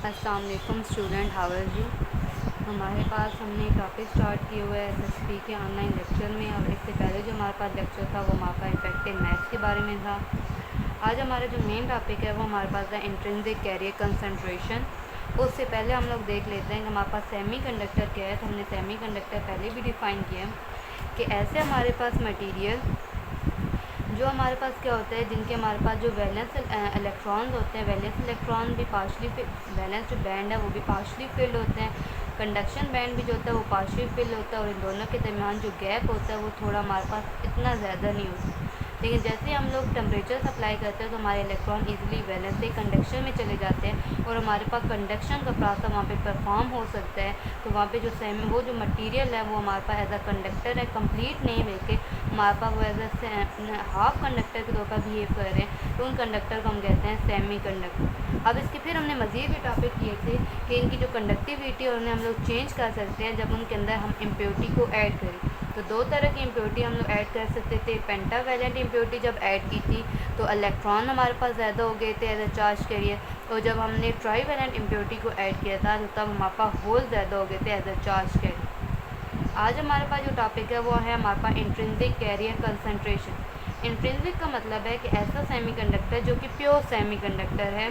अस्सलाम वालेकुम student, how are you. हमारे पास हमने टॉपिक स्टार्ट किए हुए हैं एसएसपी के ऑनलाइन लेक्चर में, और इससे पहले जो हमारे पास लेक्चर था वो हमारे पास इफेक्टिव मैथ्स के बारे में था। आज हमारा जो मेन टॉपिक है वो हमारे पास है इंट्रिंसिक कैरियर कंसंट्रेशन। उससे पहले हम लोग देख लेते हैं कि हमारे पास सेमीकंडक्टर क्या है। तो हमने सेमीकंडक्टर पहले भी डिफ़ाइन किया है कि ऐसे हमारे पास मटीरियल जो हमारे पास क्या होता है, जिनके हमारे पास जो वैलेंस इलेक्ट्रॉन्स होते हैं, वैलेंस इलेक्ट्रॉन भी पार्शली वैलेंस जो बैंड है वो भी पार्शली फिल्ड होते हैं, कंडक्शन बैंड भी जो होता है वो पार्शली फिल्ड होता है, और इन दोनों के दरमियान जो गैप होता है वो थोड़ा हमारे पास इतना ज़्यादा नहीं होता। लेकिन जैसे ही हम लोग टेम्परेचर सप्लाई करते हैं तो हमारे इलेक्ट्रॉन इजीली वैलेंस से कंडक्शन में चले जाते हैं, और हमारे पास कंडक्शन का प्रोसेस वहाँ पे परफॉर्म हो सकता है। तो वहाँ पे वो जो मटेरियल है वो हमारे पास एज अ कंडक्टर है, कंप्लीट नहीं लेके हमारे पास वो एज अ हाफ कंडक्टर के तौर पर बिहेव कर रहे हैं, तो उन कंडक्टर को हम कहते हैं सेमी कंडक्टर। अब इसके फिर हमने मज़ीद भी टॉपिक किए थे कि इनकी जो कंडक्टिविटी और उन्हें हम लोग चेंज कर सकते हैं जब उनके अंदर हम इम्प्योरिटी को ऐड करें। तो दो तरह की इम्प्योरिटी हम लोग ऐड कर सकते थे। पेंटावैलेंट इम्प्योरिटी जब ऐड की थी तो इलेक्ट्रॉन हमारे पास ज़्यादा हो गए थे एज अ चार्ज कैरियर, और जब हमने ट्राईवैलेंट इम्प्योरिटी को ऐड किया था तो तब हमारे पास होल ज़्यादा हो गए थे एज अ चार्ज कैरियर। आज हमारे पास जो टॉपिक है वो है हमारे पास इंट्रिंसिक कैरियर कंसंट्रेशन। इंट्रिंसिक का मतलब है कि ऐसा सेमीकंडक्टर जो कि प्योर सेमीकंडक्टर है,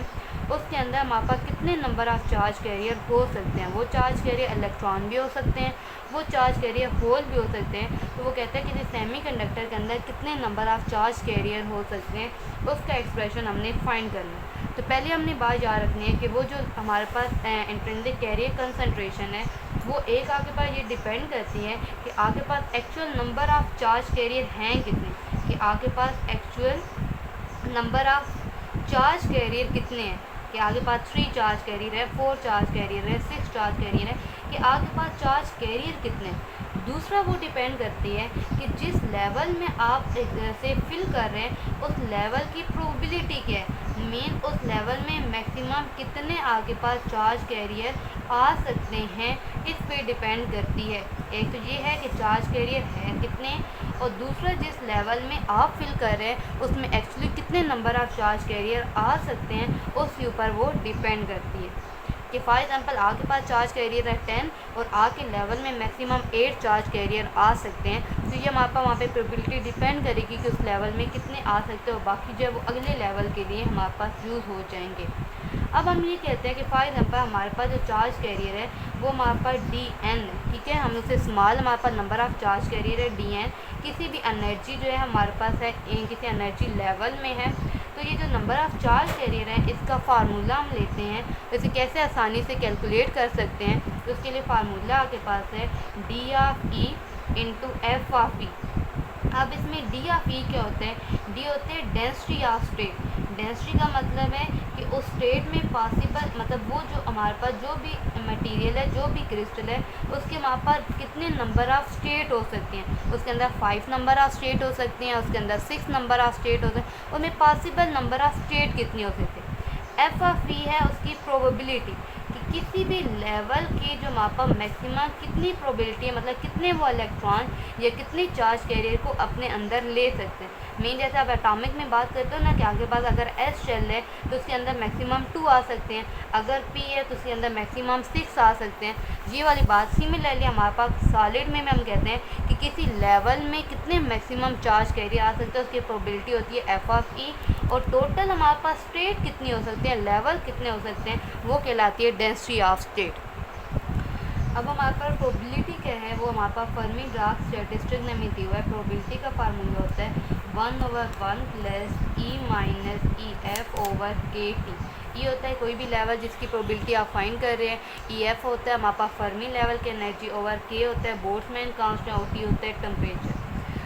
उसके अंदर हमारे पास कितने नंबर ऑफ़ चार्ज कैरियर हो सकते हैं। वो चार्ज कैरियर इलेक्ट्रॉन भी हो सकते हैं, वो चार्ज कैरियर होल भी हो सकते हैं। तो वो कहते हैं कि सेमीकंडक्टर के अंदर कितने नंबर ऑफ़ चार्ज कैरियर हो सकते हैं, उसका एक्सप्रेशन हमने फाइंड करना है। तो पहले हमने बात याद रखनी है कि वो जो हमारे पास इंट्रिंसिक कैरियर कंसंट्रेशन है वो एक आपके पास ये डिपेंड करती है कि आपके पास actual number of charge carrier हैं कितने, कि आपके पास actual number of charge carrier कितने हैं, कि आपके पास 3 चार्ज कैरियर है, 4 चार्ज कैरियर है, 6 चार्ज कैरियर है, कि आपके पास चार्ज कैरियर कितने हैं। दूसरा वो डिपेंड करती है कि जिस लेवल में आप से फिल कर रहे हैं उस लेवल की प्रोबेबिलिटी क्या है, मेन उस लेवल में मैक्सिमम कितने आपके पास चार्ज कैरियर आ सकते हैं, इस पे डिपेंड करती है। एक तो ये है कि चार्ज कैरियर है कितने, और दूसरा जिस लेवल में आप फिल कर रहे हैं उसमें एक्चुअली कितने नंबर ऑफ़ चार्ज कैरियर आ सकते हैं, उसके ऊपर वो डिपेंड करती है। कि फॉर एग्जांपल आपके पास चार्ज कैरियर है 10 और आपके लेवल में मैक्सिमम 8 चार्ज कैरियर आ सकते हैं, तो ये हमारे पास वहाँ पे प्रोबेबिलिटी डिपेंड करेगी कि उस लेवल में कितने आ सकते हैं, और बाकी जो है वो अगले लेवल के लिए हमारे पास यूज़ हो जाएंगे। अब हम ये कहते हैं कि फॉर एग्जांपल हमारे पास जो चार्ज कैरियर है वो हमारे पास DN है, ठीक है। हम उससे स्मॉल हमारे पास नंबर ऑफ़ चार्ज कैरियर है DN, किसी भी एनर्जी जो है हमारे पास है किसी एनर्जी लेवल में है। तो ये जो नंबर ऑफ़ चार्ज कैरियर है इसका फार्मूला हम लेते हैं, तो इसे कैसे आसानी से कैलकुलेट कर सकते हैं। तो उसके लिए फार्मूला आपके पास है D(E) × F(E)। अब इसमें D(E) क्या होते हैं, D होते हैं डेंसिटी ऑफ स्टेट। डेंसिटी का मतलब है कि उस स्टेट में पॉसिबल, मतलब वो जो हमारे पास जो भी मटेरियल है, जो भी क्रिस्टल है, उसके हमारे पास कितने नंबर ऑफ़ स्टेट हो सकती हैं। उसके अंदर 5 नंबर ऑफ़ स्टेट हो सकती हैं, उसके अंदर 6 नंबर ऑफ़ स्टेट हो सकते हैं, उनमें पॉसिबल नंबर ऑफ़ स्टेट कितनी हो सकती है। F(E) है उसकी प्रोबेबिलिटी, कि किसी भी लेवल के जो हमारे पास मैक्सिमम कितनी प्रोबेबिलिटी है, मतलब कितने वो इलेक्ट्रॉन या कितने चार्ज कैरियर को अपने अंदर ले सकते हैं। मेन जैसे आप एटॉमिक में बात करते हो ना कि आपके पास अगर S शेल है तो उसके अंदर मैक्सिमम 2 आ सकते हैं, अगर P है तो उसके अंदर मैक्सिमम 6 आ सकते हैं। ये वाली बात सिमिलरली हमारे पास सॉलिड में हम कहते हैं कि किसी लेवल में कितने मैक्सिमम चार्ज कैरियर आ सकते हैं, उसकी प्रोबेबिलिटी होती है F(E), और टोटल हमारे पास स्टेट कितनी हो सकती है, लेवल कितने हो सकते हैं, वो कहलाती है डेंसिटी ऑफ स्टेट। अब हमारे पास प्रोबेबिलिटी क्या है, वो हमारे पास फर्मी-डिराक स्टैटिस्टिक्स में दी हुआ है। प्रोबेबिलिटी का फार्मूला होता है 1/1 + E - EF/kT। ये होता है कोई भी लेवल जिसकी प्रोबेबिलिटी आप फाइंड कर रहे हैं। EF होता है हमारे पास फर्मी लेवल की एनर्जी, ओवर K होता है बोल्ट्जमैन कांस्टेंट, और T होता है टेम्परेचर।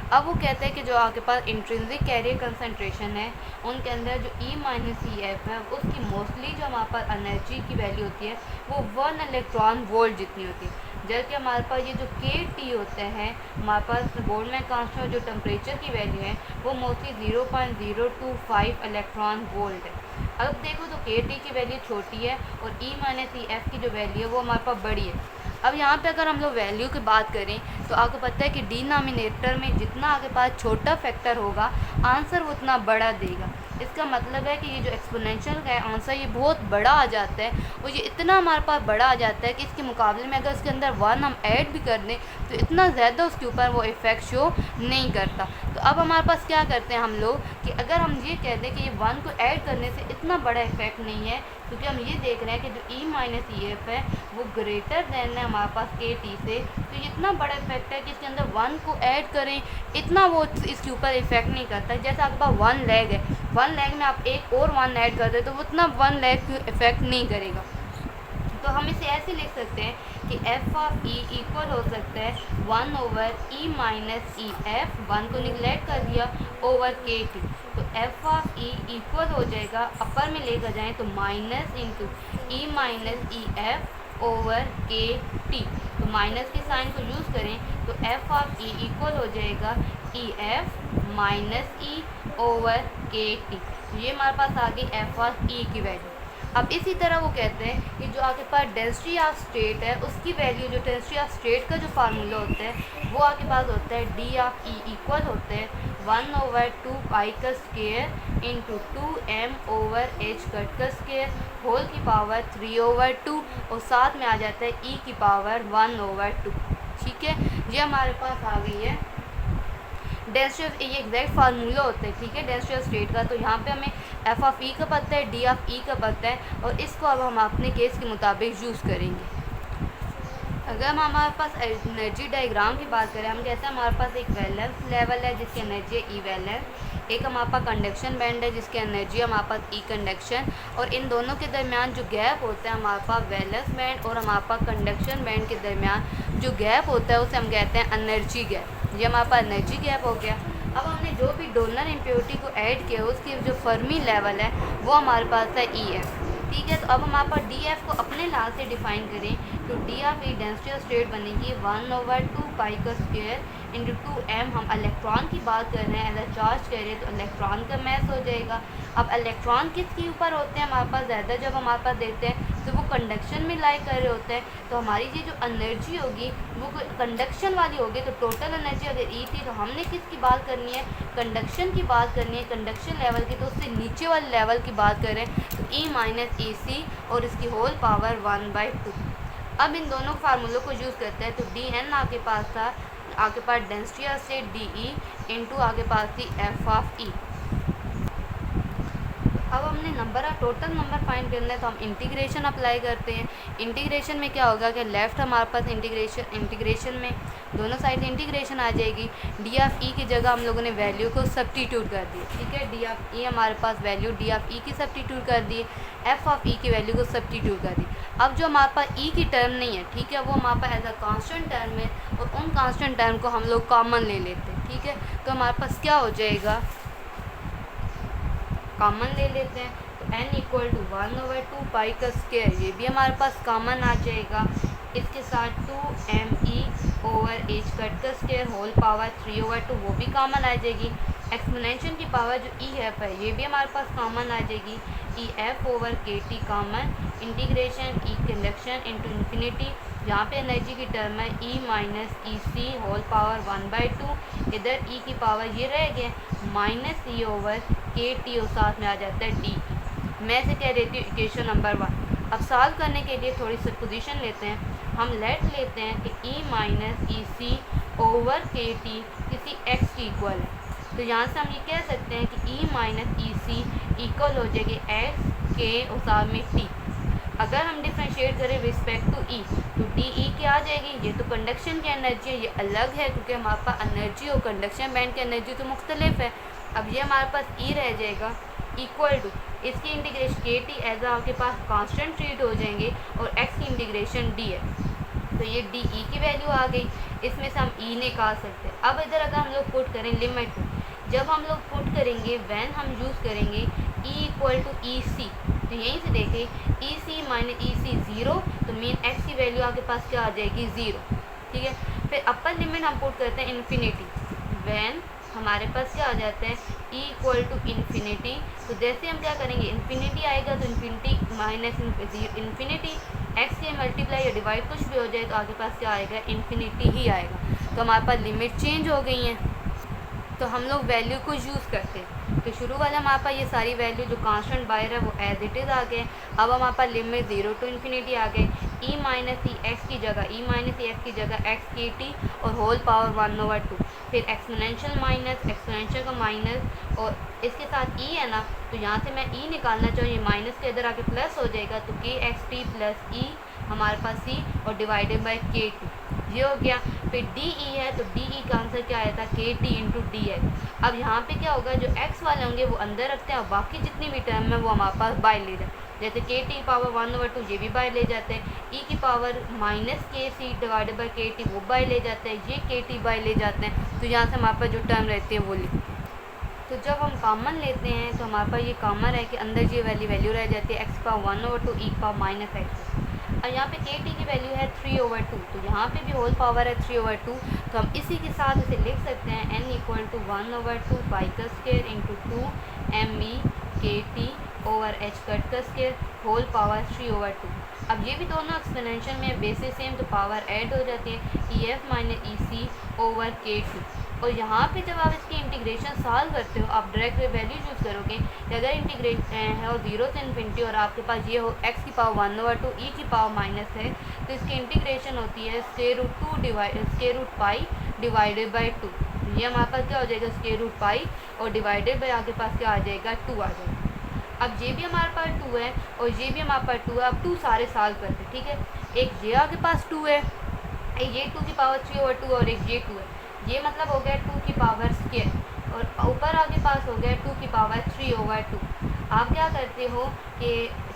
अब वो कहते हैं कि जो आपके पास इंट्रिंसिक कैरियर कंसंट्रेशन है उनके अंदर जो E - EF है उसकी मोस्टली जो हमारे पास एनर्जी की वैल्यू होती है वो 1 इलेक्ट्रॉन वोल्ट जितनी होती है, जबकि हमारे पास ये जो KT होते हैं हमारे पास बोल्ट्जमैन कांस्टेंट जो टेम्परेचर की वैल्यू है वो मोस्टली 0.025 इलेक्ट्रॉन वोल्ट है। अब देखो तो KT की वैल्यू छोटी है और E - EF की जो वैल्यू है वो हमारे पास बड़ी है। अब यहाँ पे अगर हम लोग वैल्यू की बात करें तो आपको पता है कि डिनोमिनेटर में जितना आपके पास छोटा फैक्टर होगा आंसर उतना बड़ा देगा। इसका मतलब है कि ये जो एक्सपोनेंशियल का आंसर ये बहुत बड़ा आ जाता है, और ये इतना हमारे पास बड़ा आ जाता है कि इसके मुकाबले में अगर इसके अंदर 1 हम ऐड भी कर दें तो इतना ज़्यादा उसके ऊपर वो इफ़ेक्ट शो नहीं करता। तो अब हमारे पास क्या करते हैं हम लोग कि अगर हम ये कह दें कि ये 1 को ऐड करने से इतना बड़ा इफ़ेक्ट नहीं है, क्योंकि हम ये देख रहे हैं कि जो ई माइनस ई एफ है वो ग्रेटर देन है हमारे पास के टी से, तो ये इतना बड़ा इफेक्ट है कि इसके अंदर 1 को ऐड करें इतना वो इसके ऊपर इफेक्ट नहीं करता। जैसे आपके पास 1 लेग है, 1 लेग में आप एक और 1 ऐड कर दे तो वो उतना 1 लेग को इफेक्ट नहीं करेगा। तो हम इसे ऐसे लिख सकते हैं कि एफ ऑफ ई इक्वल हो सकता है 1 ओवर ई माइनस ई एफ, 1 को निगलेक्ट कर दिया, ओवर के टी। तो एफ ऑफ ई इक्वल हो जाएगा, अपर में लेकर जाएं तो माइनस इंटू ई minus E F over K T. तो माइनस के साइन को यूज़ करें तो एफ ऑफ ई इक्वल हो जाएगा ई एफ माइनस ई ओवर के टी। ये हमारे पास आ गई एफ ऑफ ई की वैल्यू। अब इसी तरह वो कहते हैं कि जो आपके पास डेंसिटी ऑफ स्टेट है उसकी वैल्यू, जो डेंसिटी ऑफ स्टेट का जो फार्मूला होता है वो आपके पास होता है डी ऑफ ई इक्वल होता है 1 ओवर 2 पाई का square into 2m over H cut का स्केयर होल की पावर 3 ओवर 2, और साथ में आ जाता है ई की पावर 1 ओवर 2। ठीक है, ये हमारे पास आ गई है डेंसिटी, ये एग्जैक्ट फार्मूला होता है। ठीक है, डेंसिटी ऑफ स्टेट का। तो यहाँ पे हमें एफ ऑफ ई का पता है, डी ऑफ ई का पता है, और इसको अब हम अपने केस के मुताबिक यूज़ करेंगे। अगर हम हमारे पास एनर्जी डायग्राम की बात करें, हम कहते हैं हमारे पास एक वैलेंस लेवल है जिसकी एनर्जी है ई वैलेंस, एक हमारे पास कंडक्शन बैंड है जिसकी एनर्जी है हमारे पास ई कंडक्शन, और इन दोनों के दरमियान जो गैप होता है हमारे पास वैलेंस बैंड और हमारे पास कंडक्शन बैंड के दरमियान जो गैप होता है उसे हम कहते हैं एनर्जी गैप। ये हमारे पास एनर्जी गैप हो गया। अब हमने जो भी डोनर इम्प्योरिटी को ऐड किया उसकी जो फर्मी लेवल है वो हमारे पास है ई एफ। ठीक है, तो अब हम पर डी एफ को अपने लाल से डिफाइन करें तो D of E density of state बनेगी 1 ओवर 2 पाई का स्क्वायर इंटू 2m। हम इलेक्ट्रॉन की बात कर रहे हैं, एज अ चार्ज कह रहे हैं तो इलेक्ट्रॉन का मैस हो जाएगा। अब इलेक्ट्रॉन किसके ऊपर होते हैं हमारे पास ज़्यादा, जब हमारे पास देते हैं तो वो कंडक्शन में लाई कर रहे होते हैं, तो हमारी ये जो एनर्जी होगी वो कंडक्शन वाली होगी। तो टोटल एनर्जी अगर ई थी तो हमने किसकी बात करनी है, कंडक्शन की बात करनी है, कंडक्शन लेवल की। तो उससे नीचे वाले लेवल की बात करें तो ई माइनस ई सी और इसकी होल पावर 1/2। अब इन दोनों फार्मूलों को यूज़ करते हैं तो डी एन आपके पास था, आपके पास density of state D E into आपके पास थी एफ ऑफ ई। अब हमने number of total number find करना है तो हम इंटीग्रेशन अप्लाई करते हैं। इंटीग्रेशन में क्या होगा कि लेफ़्ट हमारे पास इंटीग्रेशन में दोनों साइड इंटीग्रेशन आ जाएगी। डी ऑफ ई की जगह हम लोगों ने वैल्यू को सब्स्टिट्यूट कर दिया। ठीक है, डी ऑफ ई हमारे पास वैल्यू डी ऑफ ई की सब्स्टिट्यूट कर दी, एफ ऑफ ई की वैल्यू को सब्स्टिट्यूट कर दी। अब जो हमारे पास ई की टर्म नहीं है, ठीक है, वो हमारे पास एज अ कांस्टेंट टर्म है और उन कांस्टेंट टर्म को हम लोग कॉमन ले लेते हैं। ठीक है, तो हमारे पास क्या हो जाएगा, कॉमन ले लेते हैं तो n इक्वल टू 1 ओवर 2 पाई का स्क्वायर, ये भी हमारे पास कॉमन आ जाएगा। इसके साथ 2m ई ओवर एच कट का स्क्वायर होल पावर 3 ओवर 2 वो भी कॉमन आ जाएगी। एक्सपोनेंशियल की पावर जो ई एफ है ये भी हमारे पास कॉमन आ जाएगी। ई F over K T common, integration ई कंडक्शन इंटू इन्फिनिटी, यहाँ पे एनर्जी की टर्म है ई माइनस ई सी होल पावर 1/2। इधर ई की पावर ये रह गया माइनस ई ओवर के टी और साथ में आ जाता है डी। मैं से कह देती हूँ इक्वेशन नंबर 1। अब सॉल्व करने के लिए थोड़ी सी पोजीशन लेते हैं, हम लेट लेते हैं कि ई माइनस ई सी ओवर के टी किसी एक्स की इक्वल है। तो यहाँ से हम ये कह सकते हैं कि ई माइनस ई सी इक्वल हो जाएगी एक्स के और साथ में टी। अगर हम डिफ्रेंशिएट करें रिस्पेक्ट टू ई तो डी ई क्या आ जाएगी, ये तो कंडक्शन की एनर्जी है, ये अलग है क्योंकि हमारे पास एनर्जी और कंडक्शन बैंड की एनर्जी तो मुख्तलिफ है। अब ये हमारे पास ई रह जाएगा इक्वल टू इसकी इंटीग्रेशन के टी एज आपके पास कांस्टेंट ट्रीट हो जाएंगे और एक्स की इंटीग्रेशन डी है, तो ये डी ई की वैल्यू आ गई। इसमें से हम ई निकाल सकते हैं। अब इधर अगर हम लोग पुट करें लिमिट, जब हम लोग पुट करेंगे वैन हम यूज़ करेंगे ई इक्वल टू ई सी, तो यहीं से देखें ई सी माइनस ई सी 0, तो मीन एक्स की वैल्यू आपके पास क्या आ जाएगी 0। ठीक है, फिर अपर लिमिट हम पुट करते हैं इन्फिनिटी, वैन हमारे पास क्या आ जाता है ई इक्वल टू इन्फिनिटी। तो जैसे हम क्या करेंगे इन्फिनिटी आएगा तो इन्फिनिटी माइनस इन्फिनिटी एक्स से मल्टीप्लाई या डिवाइड कुछ भी हो जाए तो आगे पास क्या आएगा इन्फिनिटी ही आएगा। तो हमारे पास लिमिट चेंज हो गई हैं। तो हम लोग वैल्यू को यूज़ करते हैं। तो शुरू वाले हमारे पास ये सारी वैल्यू जो कांस्टेंट बाहर है वो एज इट इज़ आ गए। अब हमारे पास लिमिट 0 टू इन्फिनिटी आ गए। ई माइनस ई एक्स की जगह एक्स के टी और होल पावर 1/2। फिर एक्सपोनेंशियल माइनस, एक्सपोनेंशियल का माइनस और इसके साथ ई है ना, तो यहाँ से मैं ई निकालना चाहूँ, ये माइनस के इधर आके प्लस हो जाएगा, तो के एक्स टी प्लस ई हमारे पास सी और डिवाइडेड बाई के टी, ये हो गया। फिर डी ई है, तो डी ई का आंसर क्या आया था, के टी इंटू डी एक्स। अब यहाँ पे क्या होगा, जो एक्स वाले होंगे वो अंदर रखते हैं और बाकी जितनी भी टर्म है वो हमारे पास बाय ले जाए। जैसे के टी पावर 1/2 ये भी बाय ले जाते हैं, ई की पावर माइनस के सी डिवाइडेड बाई के टी वो बाय ले जाते हैं, ये के टी बाय ले जाते हैं। तो यहाँ से हमारे पास जो टर्म रहती है वो लिख। तो जब हम कॉमन लेते हैं तो हमारे पास ये कॉमन है कि अंदर ये वैल्यू रह जाती है एक्स पावर 1/2 ई पावर माइनस एक्स। और यहाँ पे के टी की वैल्यू है 3/2, तो यहाँ पे भी होल पावर है 3/2, तो हम इसी के साथ इसे लिख सकते हैं n इक्वल टू 1/2 पाई का स्क्वायर इंटू 2 एम ई के टी ओवर एच कट का स्क्वायर होल पावर 3/2। अब ये भी दोनों एक्सपोनेंशियल में बेसिस सेम, तो पावर ऐड हो जाती है ई एफ माइनस ई सी ओवर के टी। और यहाँ पे जब आप इसकी इंटीग्रेशन सॉल्व करते हो आप डायरेक्ट वैल्यू यूज़ करोगे कि अगर इंटीग्रेट है और 0 से इन्फिनिटी और आपके पास ये हो x की पावर 1/2 ई की पावर माइनस है, तो इसकी इंटीग्रेशन होती है square root pi divided by 2। ये हमारे पास क्या हो जाएगा, स्क्वायर रूट पाई और डिवाइडेड बाई आपके पास क्या आ जाएगा, 2 आ जाएगा। अब ये भी हमारे पास 2 है और ये भी हमारे पास 2 है। अब 2 सारे सॉल्व करते हैं, ठीक है। एक ये आपके पास 2 है, ये 2 की पावर 3/2 और एक ये 2 है, ये मतलब हो गया 2 की पावर स्क्वायर और ऊपर आगे पास हो गया 2 की पावर 3/2। आप क्या करते हो कि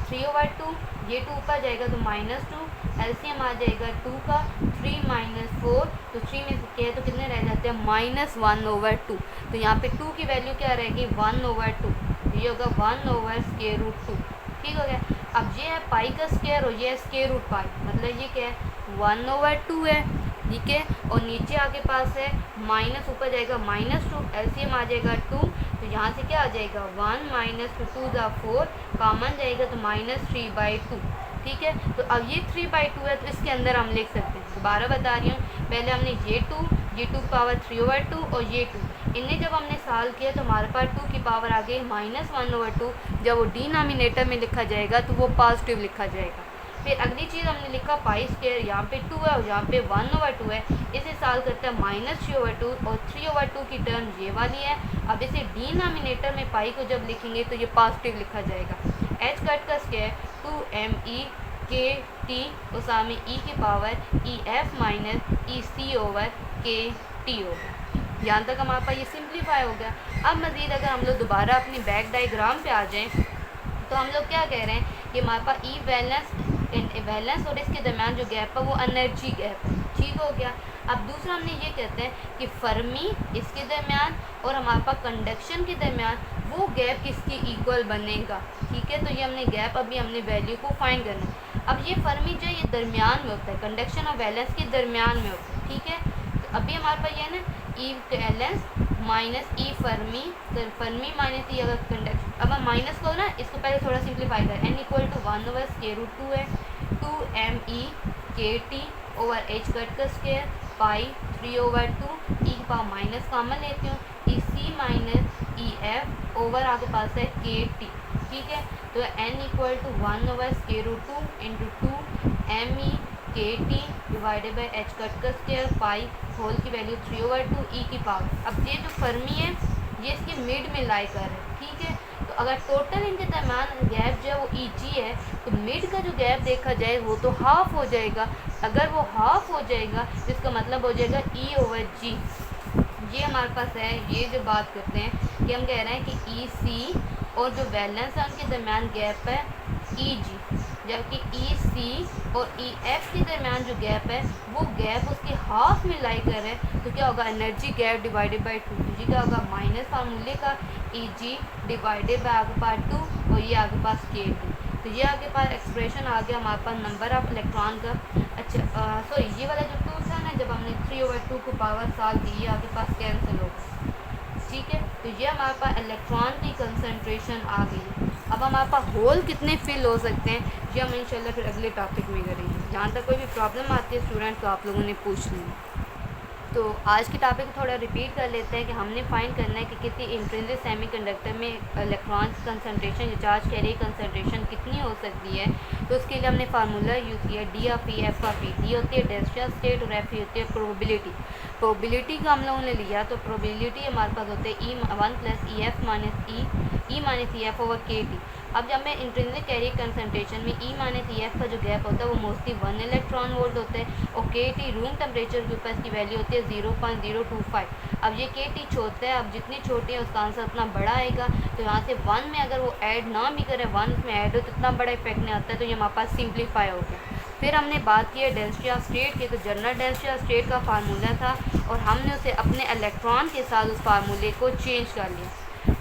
3/2, ये 2 ऊपर जाएगा तो -2, एलसीएम आ जाएगा 2 का, 3 - 4, तो 3 में से है तो कितने रह जाते हैं, -1/2। तो यहाँ पे 2 की वैल्यू क्या रहेगी, 1/2, ये होगा 1/√2, ठीक हो गया। अब ये है पाई का स्क्वायर और ये है स्क्वायर रूट पाई, मतलब ये क्या है 1/2 है, ठीक है। और नीचे आगे पास है माइनस, ऊपर जाएगा -2, एलसीएम आ जाएगा 2, तो यहाँ से क्या आ जाएगा 1 - 2 = 4, कॉमन जाएगा तो -3/2, ठीक है। तो अब ये 3/2 है तो इसके अंदर हम लिख सकते हैं, दोबारा बता रही हूँ, पहले हमने ये 2 की पावर 3/2 और ये 2, इन्हें जब हमने सॉल्व किया तो हमारे पास 2 की पावर आ गई -1/2। जब वो डिनोमिनेटर में लिखा जाएगा तो वो पॉजिटिव लिखा जाएगा। फिर अगली चीज़ हमने लिखा पाई स्क्वायर, यहाँ पे 2 है और यहाँ पे 1/2 है, इसे सॉल्व करते हैं -3/2 और 3/2 की टर्म ये वाली है। अब इसे डिनोमिनेटर में पाई को जब लिखेंगे तो ये पॉजिटिव लिखा जाएगा। एच कट का स्क्वायर 2me के टी और सामने ई की पावर ई एफ माइनस ई सी ओवर के टी होगा। यहाँ तक हमारे पास ये सिंप्लीफाई हो गया। अब मज़ीद अगर हम लोग दोबारा अपनी बैक डायग्राम पे आ जाएं तो हम लोग क्या कह रहे हैं कि हमारे पास ई बैलेंस और इसके दरमियान जो गैप है वो एनर्जी गैप है, ठीक हो गया। अब दूसरा हमने ये कहते हैं कि फर्मी इसके दरमियान और हमारे पास कंडक्शन के दरमियान वो गैप किसके इक्वल बनेगा, ठीक है। तो ये हमने गैप अभी हमने वैल्यू को फाइंड करना है। अब ये फर्मी जो ये दरमियान में होता है, कंडक्शन और बैलेंस के दरमियान में होता है, ठीक है। तो अभी हमारे पास ये है ना ई बैलेंस माइनस ई फर्मी, तो फर्मी माइनस ई अगर कंडक्शन, अब हम माइनस को ना इसको पहले थोड़ा सिंप्लीफाई करें, n इक्वल टू 1/√2 है, 2me के टी ओवर एच कट का स्क्वायर पाई 3/2, ई की पावर माइनस कॉमन लेती हूँ, ई सी माइनस ई एफ ओवर आपके पास है के टी, ठीक है। तो n equal to 1/√2 into 2me के T divided by H cut का स्क्वायर पाई होल की वैल्यू 3/2 ई की पावर। अब ये जो फर्मी है ये इसके मिड में लाई कर है, ठीक है। तो अगर टोटल इनके दरमियान गैप जो है वो ई जी है तो मिड का जो गैप देखा जाए वो तो हाफ हो जाएगा। अगर वो हाफ हो जाएगा तो इसका मतलब हो जाएगा ई ओवर जी। ये हमारे पास है, ये जो बात करते हैं कि हम कह रहे हैं कि ई सी और जो बैलेंस है उनके दरमियान गैप है ई जी, जबकि ई सी और ई एफ के दरमियान जो गैप है वो गैप उसके हाफ में लाई कर है। तो क्या होगा, एनर्जी गैप डिवाइडेड बाई 2, जी क्या होगा माइनस फार्मूले का ई जी डिवाइडेड बाई आपके पास 2 और ये आपके पास के 2। तो ये आपके पास एक्सप्रेशन आ गया हमारे पास नंबर ऑफ इलेक्ट्रॉन का। अच्छा सॉरी, ये वाला जो 2 था ना, जब हमने 3/2 को पावर सॉल्व की, ये आपके पास कैंसिल होगा, ठीक है। तो ये हमारे पास इलेक्ट्रॉन की कंसंट्रेशन आ गई। अब हमारे पास होल कितने फिल हो सकते हैं ये हम इंशाल्लाह फिर अगले टॉपिक में करेंगे। जहाँ तक कोई भी प्रॉब्लम आती है स्टूडेंट तो आप लोगों ने पूछ लेंगे। तो आज की टॉपिक थोड़ा रिपीट कर लेते हैं कि हमने फाइंड करना है कि किसी इंट्रिंसिक सेमीकंडक्टर में इलेक्ट्रॉन्स कंसंट्रेशन या चार्ज कैरियर कंसंट्रेशन कितनी हो सकती है। तो उसके लिए हमने फार्मूला यूज़ किया D of E F of E. D होती है डेल्टा स्टेट और एफ होती है प्रोबेबिलिटी। प्रोबेबिलिटी का हम लोगों ने लिया तो प्रोबेबिलिटी हमारे पास होते हैं E1 plus E F minus E minus E F over K T. अब जब मैं इंट्रिंसिक कैरियर कंसंट्रेशन में ई माइनस ई एफ का जो गैप होता है वो मोस्टली 1 इलेक्ट्रॉन वोल्ट होता है और के टी रूम टेम्परेचर के ऊपर इसकी वैल्यू होती है 0.025। अब ये के टी छोटा है, अब जितनी छोटी है उसका आंसर उतना बड़ा आएगा। तो यहाँ से 1 में अगर वो ऐड ना भी करें, 1 में ऐड हो तो इतना बड़ा इफेक्ट नहीं आता है। तो ये हमारे पास सिंप्लीफाई हो गया। फिर हमने बात की है डेंसिटी ऑफ स्टेट की। तो जनरल डेंसिटी ऑफ स्टेट का फार्मूला था और हमने उसे अपने इलेक्ट्रॉन के साथ उस फार्मूले को चेंज कर लिया।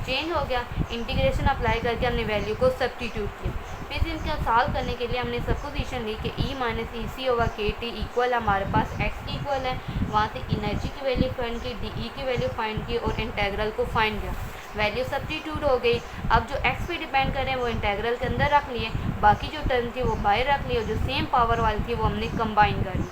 चेंज हो गया, इंटीग्रेशन अप्लाई करके हमने वैल्यू को सब्स्टिट्यूट किया। फिर इनका सॉल्व करने के लिए हमने सपोजिशन ली कि ई माइनस ई सी ओवर के टी इक्वल हमारे पास एक्स की इक्वल है। वहाँ से एनर्जी की वैल्यू फाइंड की, डी ई की वैल्यू फाइंड की और इंटेग्रल को फाइंड किया। वैल्यू सब्स्टिट्यूट हो गई। अब जो एक्स पे डिपेंड करें वो इंटेग्रल के अंदर रख लिए, बाकी जो टर्म थी वो बाहर रख लिए और जो सेम पावर वाली थी वो हमने कंबाइन कर ली।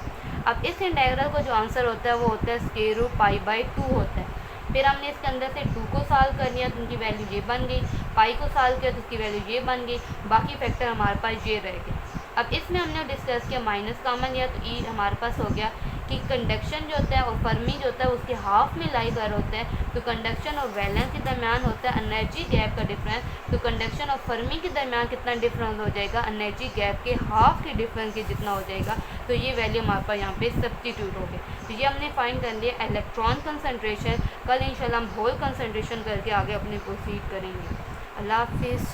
अब इस इंटेग्रल को जो आंसर होता है वो होता है स्क्वायर रूट पाई बाई 2 होता है। फिर हमने इसके अंदर से 2 को सॉल्व कर लिया तो उनकी वैल्यू ये बन गई, पाई को सॉल्व किया तो उसकी वैल्यू ये बन गई, बाकी फैक्टर हमारे पास ये रह गए। अब इसमें हमने डिस्कस किया माइनस कॉमन लिया तो ई हमारे पास हो गया कि कंडक्शन जो होता है और फर्मी जो होता है उसके हाफ में लाई कर होता है। तो कंडक्शन और वैलेंस के दरमियान होता है एनर्जी गैप का डिफरेंस। तो कंडक्शन और फर्मी के दरमियान कितना डिफरेंस हो जाएगा, एनर्जी गैप के हाफ के डिफरेंस के जितना हो जाएगा। तो ये वैल्यू हमारे पास यहाँ पे सब्स्टिट्यूट हो गई। तो ये हमने फाइंड कर लिया इलेक्ट्रॉन कंसंट्रेशन। कल इंशाल्लाह हम होल कंसंट्रेशन करके आगे अपने प्रोसीड करेंगे। अल्लाह हाफिज़।